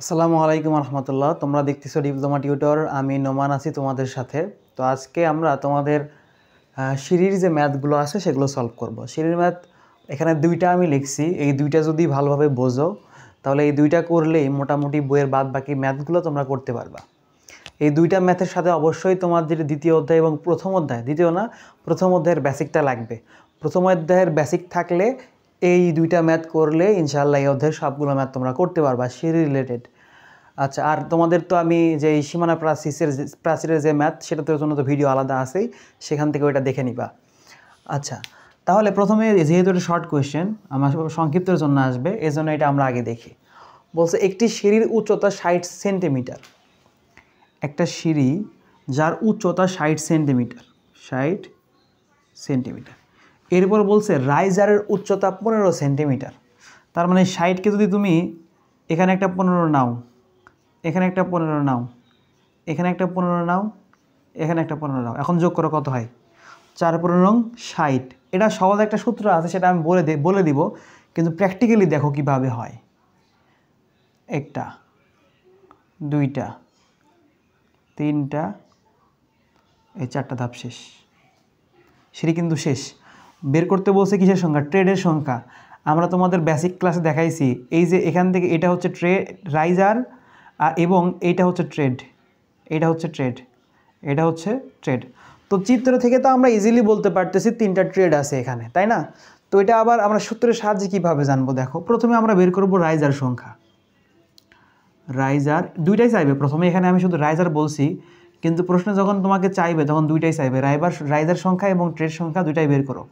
আসসালামু আলাইকুম রহমতুল্লাহ। তোমরা দেখতেছো ডিপ্লোমা টিউটর, আমি নোমান আছি তোমাদের সাথে। তো আজকে আমরা তোমাদের সিঁড়ির যে ম্যাথগুলো আছে সেগুলো সলভ করব। সিঁড়ির ম্যাথ এখানে দুইটা আমি লিখছি, এই দুইটা যদি ভালোভাবে বোঝো তাহলে এই দুইটা করলেই মোটামুটি বইয়ের বাদ বাকি ম্যাথগুলো তোমরা করতে পারবা। এই দুইটা ম্যাথের সাথে অবশ্যই তোমার যেটা দ্বিতীয় অধ্যায় এবং প্রথম অধ্যায়, দ্বিতীয় না প্রথম অধ্যায়ের বেসিকটা লাগবে। প্রথম অধ্যায়ের বেসিক থাকলে এই দুইটা ম্যাথ করলে ইনশাআল্লাহ এই অধ্যায়ের সবগুলো ম্যাথ তোমরা করতে পারবা সিঁড়ি রিলেটেড। আচ্ছা, আর তোমাদের তো আমি যে সীমানা প্রাচীরের যে ম্যাথ সেটার জন্য তো ভিডিও আলাদা আছেই, সেখান থেকে ওইটা দেখে নিবা। আচ্ছা, তাহলে প্রথমে যেহেতু এটা শর্ট কোয়েশ্চেন আমার সংক্ষিপ্তের জন্য আসবে, এই জন্য এটা আমরা আগে দেখি। বলছে একটি সিঁড়ির উচ্চতা 60 সেন্টিমিটার, একটা সিঁড়ি যার উচ্চতা 60 সেন্টিমিটার, 60 সেন্টিমিটার। এরপর বলছে রাইজারের উচ্চতা 15 সেন্টিমিটার। তার মানে 60কে যদি তুমি এখানে একটা 15 নাও, এখানে একটা 15 নাও, এখানে একটা 15 নাও, এখানে একটা 15 নাও, এখন যোগ করো কত হয়? 4 15 60। এটা সহজ একটা সূত্র আছে, সেটা আমি বলে দিব, কিন্তু প্র্যাকটিক্যালি দেখো কিভাবে হয়। একটা, দুইটা, তিনটা, এই চারটা ধাপ শেষ। সিঁড়ি কিন্তু শেষ। বের করতে বলছে কিসের সংখ্যা? ট্রেডের সংখ্যা। আমরা তোমাদের বেসিক ক্লাসে দেখাইছি, এই যে এখান থেকে এটা হচ্ছে রাইজার এবং এইটা হচ্ছে ট্রেড, এটা হচ্ছে ট্রেড, এটা হচ্ছে ট্রেড। তো চিত্র থেকে তো আমরা ইজিলি বলতে পারতেছি তিনটা ট্রেড আছে এখানে, তাই না? তো এটা আবার আমরা সূত্রের সাহায্যে কীভাবে জানবো? দেখো, প্রথমে আমরা বের করব রাইজার সংখ্যা। রাইজার দুইটাই চাইবে প্রথমে, এখানে আমি শুধু রাইজার বলছি, কিন্তু প্রশ্নে যখন তোমাকে চাইবে তখন দুইটাই চাইবে, রাইজার সংখ্যা এবং ট্রেড সংখ্যা দুইটাই বের করো।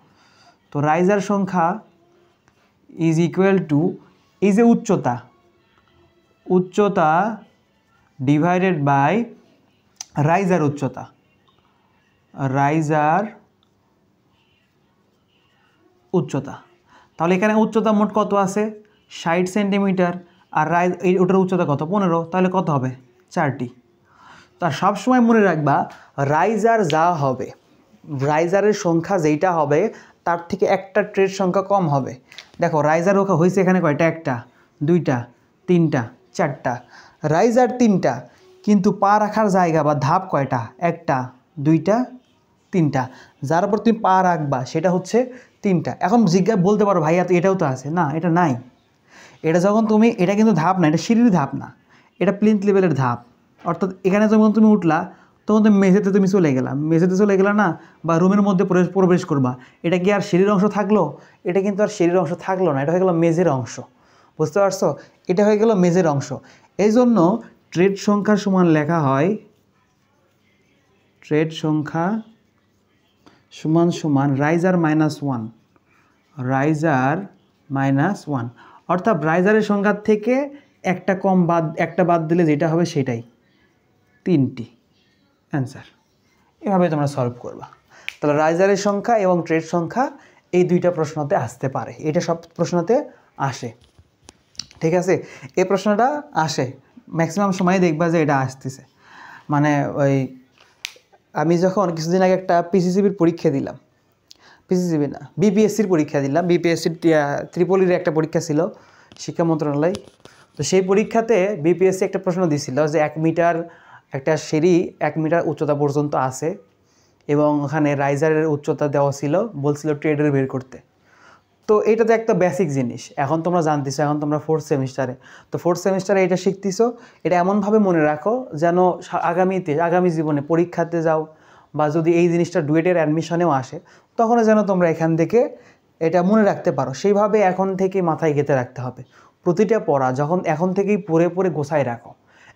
তো রাইজার সংখ্যা ইজ ইকুয়াল টু, এই যে উচ্চতা, উচ্চতা ডিভাইডেড বাই রাইজার উচ্চতা, রাইজার উচ্চতা। তাহলে এখানে উচ্চতা মোট কত আছে? 60 সেন্টিমিটার, আর ওটার উচ্চতা কত? 15। তাহলে কত হবে? 4টি। তা সবসময় মনে রাখবা, রাইজার যা হবে, রাইজারের সংখ্যা যেইটা হবে তার থেকে একটা ট্রেড সংখ্যা কম হবে। দেখো রাইজার হয়েছে এখানে কয়টা? একটা, দুইটা, তিনটা, চারটা। রাইজার 3টা, কিন্তু পা রাখার জায়গা বা ধাপ কয়টা? একটা, দুইটা, তিনটা। যার উপর তুমি পা রাখবা সেটা হচ্ছে 3টা। এখন বলতে পারো ভাইয়া তো এটাও তো আছে, না এটা নাই। এটা যখন তুমি, এটা কিন্তু ধাপ না, এটা সিঁড়ির ধাপ না, এটা প্লিন্থ লেভেলের ধাপ। অর্থাৎ এখানে যখন তুমি উঠলা তখন তুমি মেঝেতে চলে গেলা না, বা রুমের মধ্যে প্রবেশ করবা, এটা কি আর সিঁড়ির অংশ থাকলো? এটা কিন্তু আর সিঁড়ির অংশ থাকলো না, এটা হয়ে গেল মেঝের অংশ। বুঝতে পারছো? এটা হয়ে গেল মেঝের অংশ। এই জন্য ট্রেড সংখ্যা সমান লেখা হয়, ট্রেড সংখ্যা সমান সমান রাইজার -1, রাইজার -1। অর্থাৎ রাইজারের সংখ্যার থেকে একটা বাদ দিলে যেটা হবে সেটাই, 3টি অ্যান্সার। এভাবে তোমরা সলভ করবা। তাহলে রাইজারের সংখ্যা এবং ট্রেড সংখ্যা এই দুইটা প্রশ্নতে আসতে পারে, এটা সব প্রশ্নতে আসে। ঠিক আছে, এই প্রশ্নটা আসে ম্যাক্সিমাম সময়, দেখবা যে এটা আসতেছে। মানে ওই আমি যখন কিছুদিন আগে একটা পিসিসিবির পরীক্ষা দিলাম, পিসিসিবি না, বিপিএসসির পরীক্ষা দিলাম। বিপিএসসির ত্রিপলির একটা পরীক্ষা ছিল, শিক্ষা মন্ত্রণালয়। তো সেই পরীক্ষাতে বিপিএসসি একটা প্রশ্ন দিয়েছিল যে 1 মিটার একটা সিঁড়ি 1 মিটার উচ্চতা পর্যন্ত আছে, এবং ওখানে রাইজারের উচ্চতা দেওয়া ছিল, বলছিল ট্রেডের বের করতে। তো এটা তো একটা বেসিক জিনিস, এখন তোমরা জানতেছো, এখন তোমরা 4th সেমিস্টারে। তো 4th সেমিস্টারে এটা শিখতেছো, এটা এমনভাবে মনে রাখো যেন আগামী জীবনে পরীক্ষাতে যাও, বা যদি এই জিনিসটা ডুয়েটের অ্যাডমিশনেও আসে, তখন যেন তোমরা এখান থেকে এটা মনে রাখতে পারো। সেইভাবে এখন থেকে মাথায় গেঁথে রাখতে হবে প্রতিটা পড়া। যখন এখন থেকেই পড়ে পড়ে গোছায় রাখো,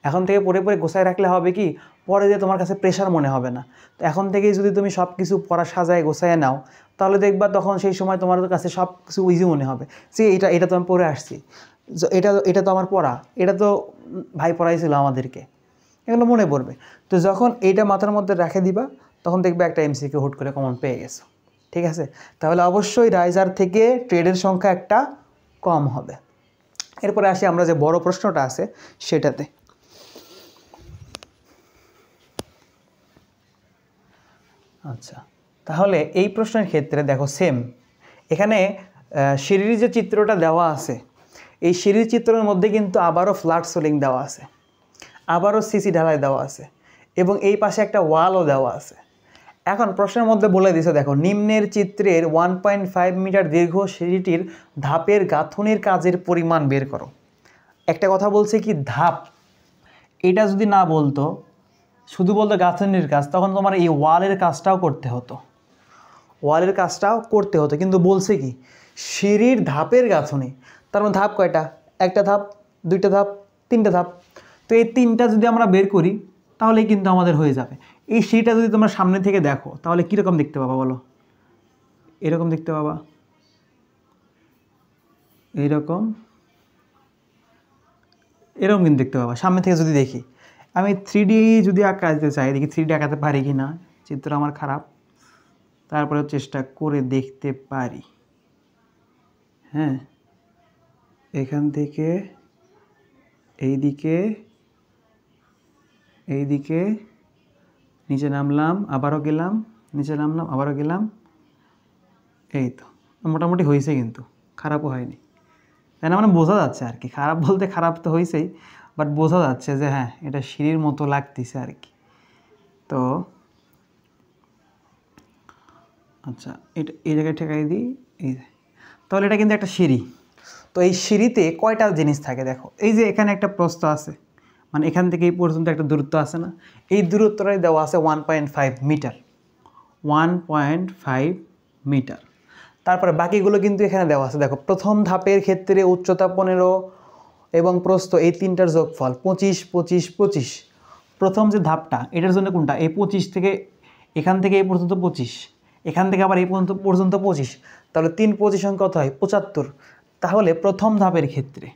এখন থেকে পড়ে পড়ে গোছায় রাখলে হবে কি, পরে যে তোমার কাছে প্রেশার মনে হবে না। তো এখন থেকেই যদি তুমি সব কিছু পড়া সাজায় গোছায় নাও, তাহলে দেখবা তখন সেই সময় তোমার কাছে সব কিছু ইজি মনে হবে, যে এটা তো আমি পড়ে আসছি, এটা তো আমার পড়া, এটা তো ভাই পড়াইছিল আমাদেরকে, এগুলো মনে পড়বে। তো যখন এইটা মাথার মধ্যে রেখে দিবা, তখন দেখবে একটা এমসিকিউ হুট করে কমন পেয়ে গেছো। ঠিক আছে, তাহলে অবশ্যই রাইজার থেকে ট্রেডের সংখ্যা একটা কম হবে। এরপরে আসি আমরা যে বড় প্রশ্নটা আছে সেটাতে। আচ্ছা, তাহলে এই প্রশ্নের ক্ষেত্রে দেখো সেম, এখানে সিঁড়ির যে চিত্রটা দেওয়া আছে, এই সিঁড়ির চিত্রের মধ্যে কিন্তু আবারও ফ্ল্যাট সিলিং দেওয়া আছে, আবারও সিসি ঢালাই দেওয়া আছে এবং এই পাশে একটা ওয়ালও দেওয়া আছে। এখন প্রশ্নের মধ্যে বলে দিছে, দেখো নিম্নের চিত্রের 1.5 মিটার দীর্ঘ সিঁড়িটির ধাপের গাঁথুনির কাজের পরিমাণ বের করো। একটা কথা বলছে কি ধাপ, এটা যদি না বলতো, শুধু বলতো গাঁথুনির কাজ, তখন তোমার এই ওয়ালের কাজটাও করতে হতো, ওয়ালের কাজটাও করতে হতো। কিন্তু বলছে কি সিঁড়ির ধাপের গাঁথুনি, তার মানে ধাপ কয়টা? একটা ধাপ, দুইটা ধাপ, তিনটা ধাপ। তো এই তিনটা যদি আমরা বের করি তাহলেই কিন্তু আমাদের হয়ে যাবে। এই সিঁড়িটা যদি তোমরা সামনে থেকে দেখো তাহলে কীরকম দেখতে পাবা বলো? এরকম দেখতে পাবা, এইরকম, এরকম কিন্তু দেখতে পাবা সামনে থেকে যদি দেখি। আমি 3D যদি আঁকাতে চাই, দেখি 3D আঁকাতে পারি কি না, চিত্র আমার খারাপ, তারপরে চেষ্টা করে দেখতে পারি। হ্যাঁ, এখান থেকে এইদিকে, এইদিকে নিচে নামলাম, আবারও গেলাম, নিচে নামলাম, আবারও গেলাম, এই তো মোটামুটি হয়েছে, কিন্তু খারাপও হয়নি, তাই না? মানে বোঝা যাচ্ছে আর কি, খারাপ বলতে খারাপ তো হয়েছেই, বাট বোঝা যাচ্ছে যে হ্যাঁ এটা সিঁড়ির মতো লাগতেছে আর কি। তো আচ্ছা, এটা এই জায়গায় ঠেকাই দিই, এই তাহলে এটা কিন্তু একটা সিঁড়ি। তো এই সিঁড়িতে কয়টা জিনিস থাকে দেখো, এই যে এখানে একটা প্রস্থ আছে, মানে এখান থেকে এই পর্যন্ত একটা দূরত্ব আছে না, এই দূরত্বটাই দেওয়া আছে 1.5 মিটার, 1.5 মিটার। তারপরে বাকিগুলো কিন্তু এখানে দেওয়া আছে। দেখো প্রথম ধাপের ক্ষেত্রে উচ্চতা 15 এবং প্রস্থ এই তিনটার যোগফল 25, 25, 25। প্রথম যে ধাপটা এটার জন্য কোনটা? এই 25 থেকে এখান থেকে এই পর্যন্ত 25, এখান থেকে আবার এই পর্যন্ত 25, তাহলে 3 25 কত হয়? 75। তাহলে প্রথম ধাপের ক্ষেত্রে,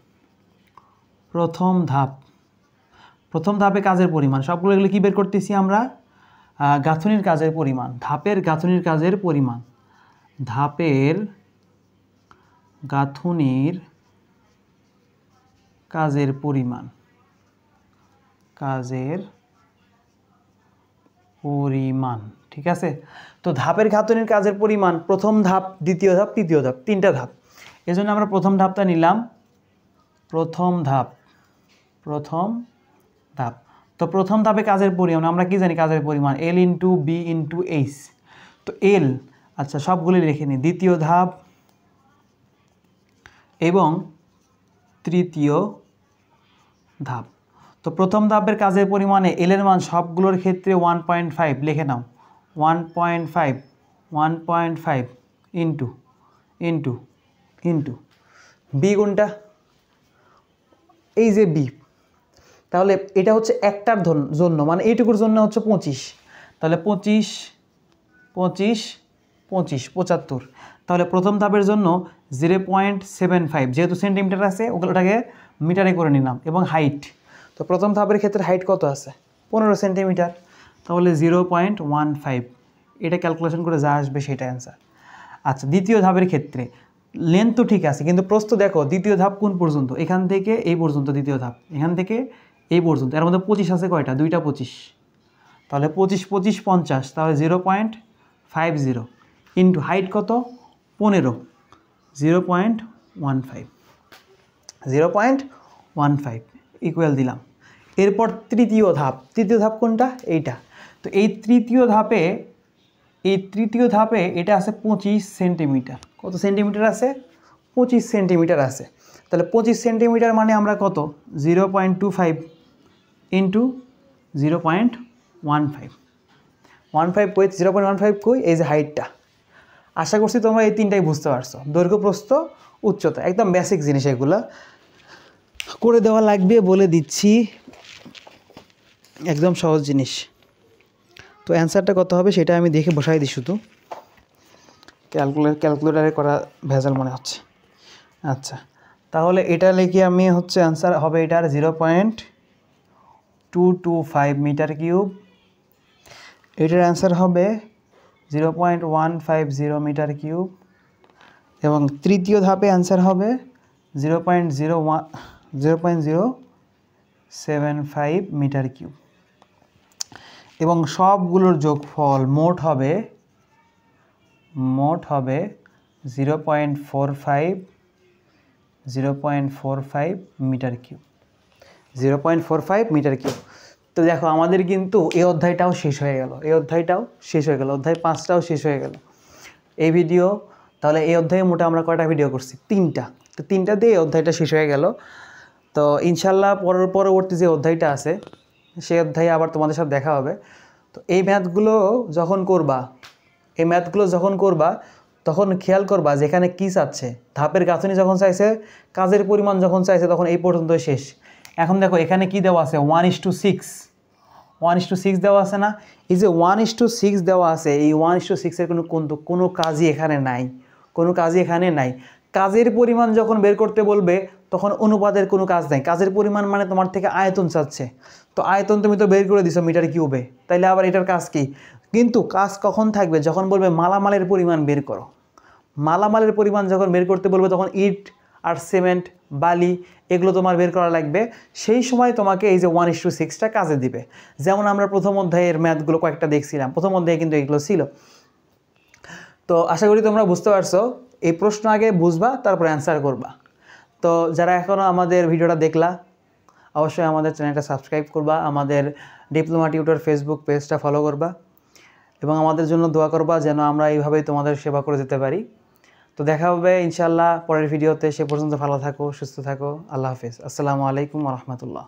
প্রথম ধাপে কাজের পরিমাণ, সবগুলো এগুলো কী বের করতেছি আমরা? গাঁথুনির কাজের পরিমাণ, ধাপের গাঁথুনির কাজের পরিমাণ, ধাপের গাঁথুনির কাজের পরিমাণ, ঠিক আছে? তো ধাপের গাঁথুনির কাজের পরিমাণ, প্রথম ধাপ, দ্বিতীয় ধাপ, তৃতীয় ধাপ, তিনটা ধাপ। এজন্য আমরা প্রথম ধাপটা নিলাম, প্রথম ধাপ। তো প্রথম ধাপে কাজের পরিমাণ আমরা কি জানি? কাজের পরিমাণ L × B × H। তো L, আচ্ছা সবগুলি লিখে নিই, দ্বিতীয় ধাপ এবং তৃতীয় ধাপ। তো প্রথম ধাপের কাজের পরিমাণে L এর মান সবগুলোর ক্ষেত্রে 1.5 লিখে নাও, 1.5 ইন্টু বি কোনটা? এই যে বি, তাহলে এটা হচ্ছে একটার জন্য, মানে এইটুকুর জন্য হচ্ছে 25, তাহলে 25, 75। তাহলে প্রথম ধাপের জন্য 0.75, যেহেতু সেন্টিমিটার আছে ওগুলোটাকে মিটারে করে নিলাম, এবং হাইট, তো প্রথম ধাপের ক্ষেত্রে হাইট কত আছে? 15 সেন্টিমিটার, তাহলে 0.15। এটা ক্যালকুলেশন করে যা আসবে সেটা অ্যান্সার। আচ্ছা, দ্বিতীয় ধাপের ক্ষেত্রে লেন্থ তো ঠিক আছে, কিন্তু প্রস্থ দেখো দ্বিতীয় ধাপ কোন পর্যন্ত? এখান থেকে এই পর্যন্ত দ্বিতীয় ধাপ, এখান থেকে এই পর্যন্ত, এর মধ্যে 25 আছে কয়টা? দুইটা 25, তাহলে 25, 25, 50, তাহলে 0.50 ইন্টু হাইট কত? 15, 0.15 ইকুয়াল দিলাম। এরপর তৃতীয় ধাপ কোনটা? এইটা। তো এই তৃতীয় ধাপে এটা আছে 25 সেন্টিমিটার। কত সেন্টিমিটার আছে? 25 সেন্টিমিটার আছে। তাহলে 25 সেন্টিমিটার মানে আমরা কত? 0.25 ইন্টু 0.15, 15 কই? 0.15 কই? এই যে হাইটটা। আশা করছি তোমরা এই তিনটাই বুঝতে পারছো, দৈর্ঘ্য, প্রস্থ, উচ্চতা, একদম বেসিক জিনিস, এগুলা করে দেওয়া লাগবে বলে দিচ্ছি, একদম সহজ জিনিস। তো অ্যান্সারটা কত হবে সেটা আমি দেখে বসাই দিই, শুধু ক্যালকুলেটারে করা ভেজাল মনে হচ্ছে। আচ্ছা, তাহলে এটা লিখে আমি হচ্ছে অ্যান্সার হবে এটার 0.225 মিটার কিউব, এটার অ্যান্সার হবে 0.150 মিটার কিউব, এবং তৃতীয় ধাপে অ্যান্সার হবে 0.075 মিটার কিউব, এবং সবগুলোর যোগফল মোট হবে 0.45 0.45 মিটার কিউব, 0.45 মিটার কিউব। তো দেখো আমাদের কিন্তু এই অধ্যায়টাও শেষ হয়ে গেল, এই অধ্যায়টাও শেষ হয়ে গেল, অধ্যায় 5টাও শেষ হয়ে গেল। এই ভিডিও তাহলে এই অধ্যায়ে মোটা আমরা কয়টা ভিডিও করছি? 3টা। তো 3টা দিয়ে এই অধ্যায়টা শেষ হয়ে গেল। তো ইনশাল্লাহ পরবর্তী যে অধ্যায়টা আছে সেই অধ্যায়ে আবার তোমাদের সাথে দেখা হবে। তো এই ম্যাথগুলো যখন করবা তখন খেয়াল করবা যেখানে কী চাচ্ছে, ধাপের গাঁথনি যখন চাইছে, কাজের পরিমাণ যখন চাইছে, তখন এই পর্যন্ত শেষ। এখন দেখো এখানে কি দেওয়া আছে? 1:6, 1:6 দেওয়া আছে না? এই যে 1:6 দেওয়া আছে, এই 1:6-এর কোনো কাজই এখানে নাই, কোনো কাজই এখানে নাই। কাজের পরিমাণ যখন বের করতে বলবে তখন অনুপাতের কোনো কাজ নাই। কাজের পরিমাণ মানে তোমার থেকে আয়তন চাচ্ছে, তো আয়তন তুমি তো বের করে দিছো মিটার কিউবে, তাইলে আবার এটার কাজ কি? কিন্তু কাজ কখন থাকবে? যখন বলবে মালামালের পরিমাণ বের করো। মালামালের পরিমাণ যখন বের করতে বলবে তখন ইট আর সিমেন্ট, বালি এগুলো তোমার বের করা লাগবে। সেই সময় তোমাকে এই যে 1:6টা কাজে দিবে। যেমন আমরা প্রথম অধ্যায়ের ম্যাথগুলো কয়েকটা দেখছিলাম, প্রথম অধ্যায়ে কিন্তু এগুলো ছিল। তো আশা করি তোমরা বুঝতে পারছো। এই প্রশ্ন আগে বুঝবা, তারপর অ্যান্সার করবা। তো যারা এখনও আমাদের ভিডিওটা দেখলা, অবশ্যই আমাদের চ্যানেলটা সাবস্ক্রাইব করবা, আমাদের ডিপ্লোমা টিউটর ফেসবুক পেজটা ফলো করবা এবং আমাদের জন্য দোয়া করবা যেন আমরা এইভাবেই তোমাদের সেবা করে যেতে পারি। তো দেখা হবে ইনশাআল্লাহ পরের ভিডিওতে। সে পর্যন্ত ভালো থাকো, সুস্থ থাকো। আল্লাহ হাফেজ। আসসালামু আলাইকুম ওয়া রাহমাতুল্লাহ।